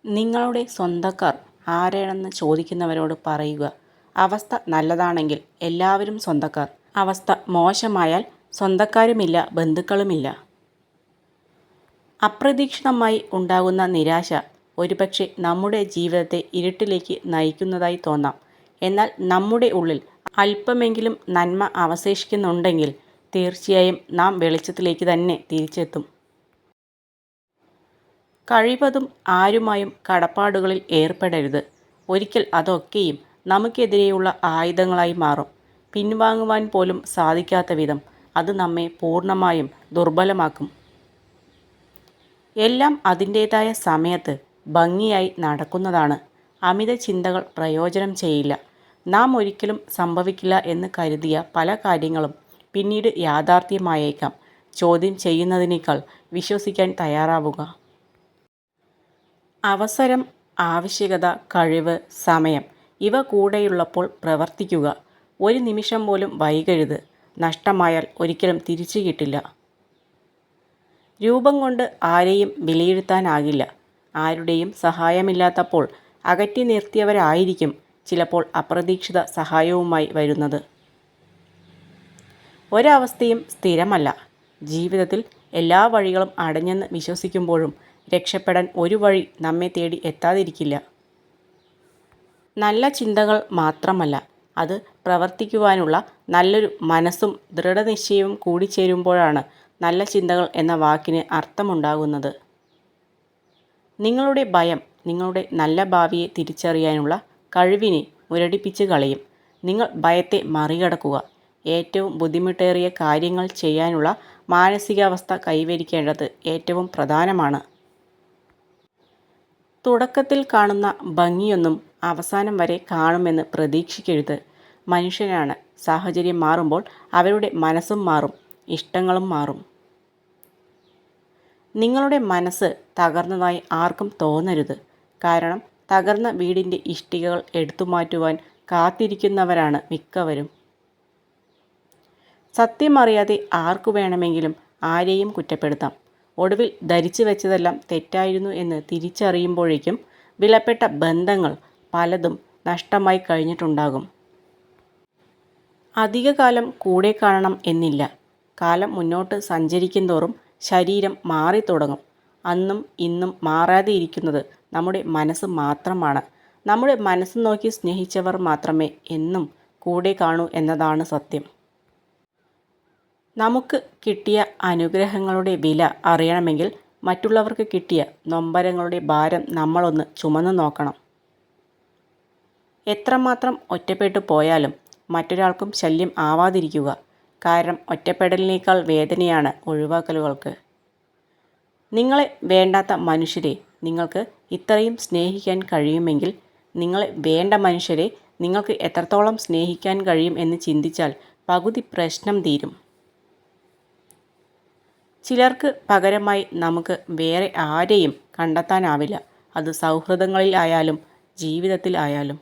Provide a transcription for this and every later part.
നിങ്ങളുടെ സ്വന്തക്കാർ ആരാണെന്ന് ചോദിക്കുന്നവരോട് പറയുക, അവസ്ഥ നല്ലതാണെങ്കിൽ എല്ലാവരും സ്വന്തക്കാർ, അവസ്ഥ മോശമായാൽ സ്വന്തക്കാരുമില്ല, ബന്ധുക്കളുമില്ല. അപ്രതീക്ഷിതമായി ഉണ്ടാകുന്ന നിരാശ ഒരുപക്ഷെ നമ്മുടെ ജീവിതത്തെ ഇരുട്ടിലേക്ക് നയിക്കുന്നതായി തോന്നാം. എന്നാൽ നമ്മുടെ ഉള്ളിൽ അല്പമെങ്കിലും നന്മ അവശേഷിക്കുന്നുണ്ടെങ്കിൽ തീർച്ചയായും നാം വെളിച്ചത്തിലേക്ക് തന്നെ തിരിച്ചെത്തും. കഴിവതും ആരുമായും കടപ്പാടുകളിൽ ഏർപ്പെടരുത്. ഒരിക്കൽ അതൊക്കെയും നമുക്കെതിരെയുള്ള ആയുധങ്ങളായി മാറും. പിൻവാങ്ങുവാൻ പോലും സാധിക്കാത്ത വിധം അത് നമ്മെ പൂർണ്ണമായും ദുർബലമാക്കും. എല്ലാം അതിൻ്റേതായ സമയത്ത് ഭംഗിയായി നടക്കുന്നതാണ്. അമിത ചിന്തകൾ പ്രയോജനം ചെയ്യില്ല. നാം ഒരിക്കലും സംഭവിക്കില്ല എന്ന് കരുതിയ പല കാര്യങ്ങളും പിന്നീട് യാഥാർത്ഥ്യമായേക്കാം. ചോദ്യം ചെയ്യുന്നതിനേക്കാൾ വിശ്വസിക്കാൻ തയ്യാറാവുക. അവസരം, ആവശ്യകത, കഴിവ്, സമയം ഇവ കൂടെയുള്ളപ്പോൾ പ്രവർത്തിക്കുക. ഒരു നിമിഷം പോലും വൈകരുത്. നഷ്ടമായാൽ ഒരിക്കലും തിരിച്ചു കിട്ടില്ല. രൂപം കൊണ്ട് ആരെയും വിലയിരുത്താനാകില്ല. ആരുടെയും സഹായമില്ലാത്തപ്പോൾ അകറ്റി നിർത്തിയവരായിരിക്കും ചിലപ്പോൾ അപ്രതീക്ഷിത സഹായവുമായി വരുന്നത്. ഒരവസ്ഥയും സ്ഥിരമല്ല. ജീവിതത്തിൽ എല്ലാ വഴികളും അടഞ്ഞെന്ന് വിശ്വസിക്കുമ്പോഴും രക്ഷപ്പെടാൻ ഒരു വഴി നമ്മെ തേടി എത്താതിരിക്കില്ല. നല്ല ചിന്തകൾ മാത്രമല്ല, അത് പ്രവർത്തിക്കുവാനുള്ള നല്ലൊരു മനസ്സും ദൃഢനിശ്ചയവും കൂടിച്ചേരുമ്പോഴാണ് നല്ല ചിന്തകൾ എന്ന വാക്കിന് അർത്ഥമുണ്ടാകുന്നത്. നിങ്ങളുടെ ഭയം നിങ്ങളുടെ നല്ല ഭാവിയെ തിരിച്ചറിയാനുള്ള കഴിവിനെ മുരടിപ്പിച്ച് കളയും. നിങ്ങൾ ഭയത്തെ മറികടക്കുക. ഏറ്റവും ബുദ്ധിമുട്ടേറിയ കാര്യങ്ങൾ ചെയ്യാനുള്ള മാനസികാവസ്ഥ കൈവരിക്കേണ്ടത് ഏറ്റവും പ്രധാനമാണ്. തുടക്കത്തിൽ കാണുന്ന ഭംഗിയൊന്നും അവസാനം വരെ കാണുമെന്ന് പ്രതീക്ഷിക്കരുത്. മനുഷ്യനാണ്. സാഹചര്യം മാറുമ്പോൾ അവരുടെ മനസ്സും മാറും, ഇഷ്ടങ്ങളും മാറും. നിങ്ങളുടെ മനസ്സ് തകർന്നതായി ആർക്കും തോന്നരുത്. കാരണം തകർന്ന വീടിൻ്റെ ഇഷ്ടികകൾ എടുത്തുമാറ്റുവാൻ കാത്തിരിക്കുന്നവരാണ് മിക്കവരും. സത്യമറിയാതെ ആർക്കു വേണമെങ്കിലും ആരെയും കുറ്റപ്പെടുത്താം. ഒടുവിൽ ധരിച്ചു വെച്ചതെല്ലാം തെറ്റായിരുന്നു എന്ന് തിരിച്ചറിയുമ്പോഴേക്കും വിലപ്പെട്ട ബന്ധങ്ങൾ പലതും നഷ്ടമായി കഴിഞ്ഞിട്ടുണ്ടാകും. അധികകാലം കൂടെ കാണണം എന്നില്ല. കാലം മുന്നോട്ട് സഞ്ചരിക്കുന്തോറും ശരീരം മാറി തുടങ്ങും. അന്നും ഇന്നും മാറാതെ ഇരിക്കുന്നത് നമ്മുടെ മനസ്സ് മാത്രമാണ്. നമ്മുടെ മനസ്സ് നോക്കി സ്നേഹിച്ചവർ മാത്രമേ എന്നും കൂടെ കാണൂ എന്നതാണ് സത്യം. നമുക്ക് കിട്ടിയ അനുഗ്രഹങ്ങളുടെ വില അറിയണമെങ്കിൽ മറ്റുള്ളവർക്ക് കിട്ടിയ നൊമ്പരങ്ങളുടെ ഭാരം നമ്മളൊന്ന് ചുമന്നു നോക്കണം. എത്രമാത്രം ഒറ്റപ്പെട്ടു പോയാലും മറ്റൊരാൾക്കും ശല്യം ആവാതിരിക്കുക. കാരണം ഒറ്റപ്പെടലിനേക്കാൾ വേദനയാണ് ഒഴിവാക്കലുകൾക്ക്. നിങ്ങളെ വേണ്ടാത്ത മനുഷ്യരെ നിങ്ങൾക്ക് ഇത്രയും സ്നേഹിക്കാൻ കഴിയുമെങ്കിൽ നിങ്ങളെ വേണ്ട മനുഷ്യരെ നിങ്ങൾക്ക് എത്രത്തോളം സ്നേഹിക്കാൻ കഴിയും എന്ന് ചിന്തിച്ചാൽ പകുതി പ്രശ്നം തീരും. ചിലർക്ക് പകരമായി നമുക്ക് വേറെ ആരെയും കണ്ടെത്താനാവില്ല. അത് സൗഹൃദങ്ങളിൽ ആയാലും ജീവിതത്തിൽ ആയാലും.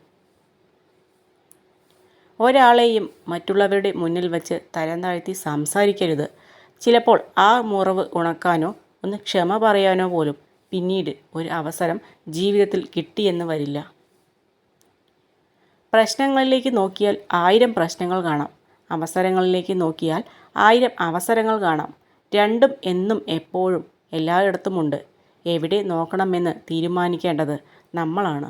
ഒരാളെയും മറ്റുള്ളവരുടെ മുന്നിൽ വച്ച് തരം താഴ്ത്തി സംസാരിക്കരുത്. ചിലപ്പോൾ ആ മുറിവ് ഉണക്കാനോ ഒന്ന് ക്ഷമ പറയാനോ പോലും പിന്നീട് ഒരു അവസരം ജീവിതത്തിൽ കിട്ടിയെന്ന് വരില്ല. പ്രശ്നങ്ങളിലേക്ക് നോക്കിയാൽ 1000 പ്രശ്നങ്ങൾ കാണാം. അവസരങ്ങളിലേക്ക് നോക്കിയാൽ 1000 അവസരങ്ങൾ കാണാം. രണ്ടും എന്നും എപ്പോഴും എല്ലായിടത്തുമുണ്ട്. എവിടെ നോക്കണമെന്ന് തീരുമാനിക്കേണ്ടത് നമ്മളാണ്.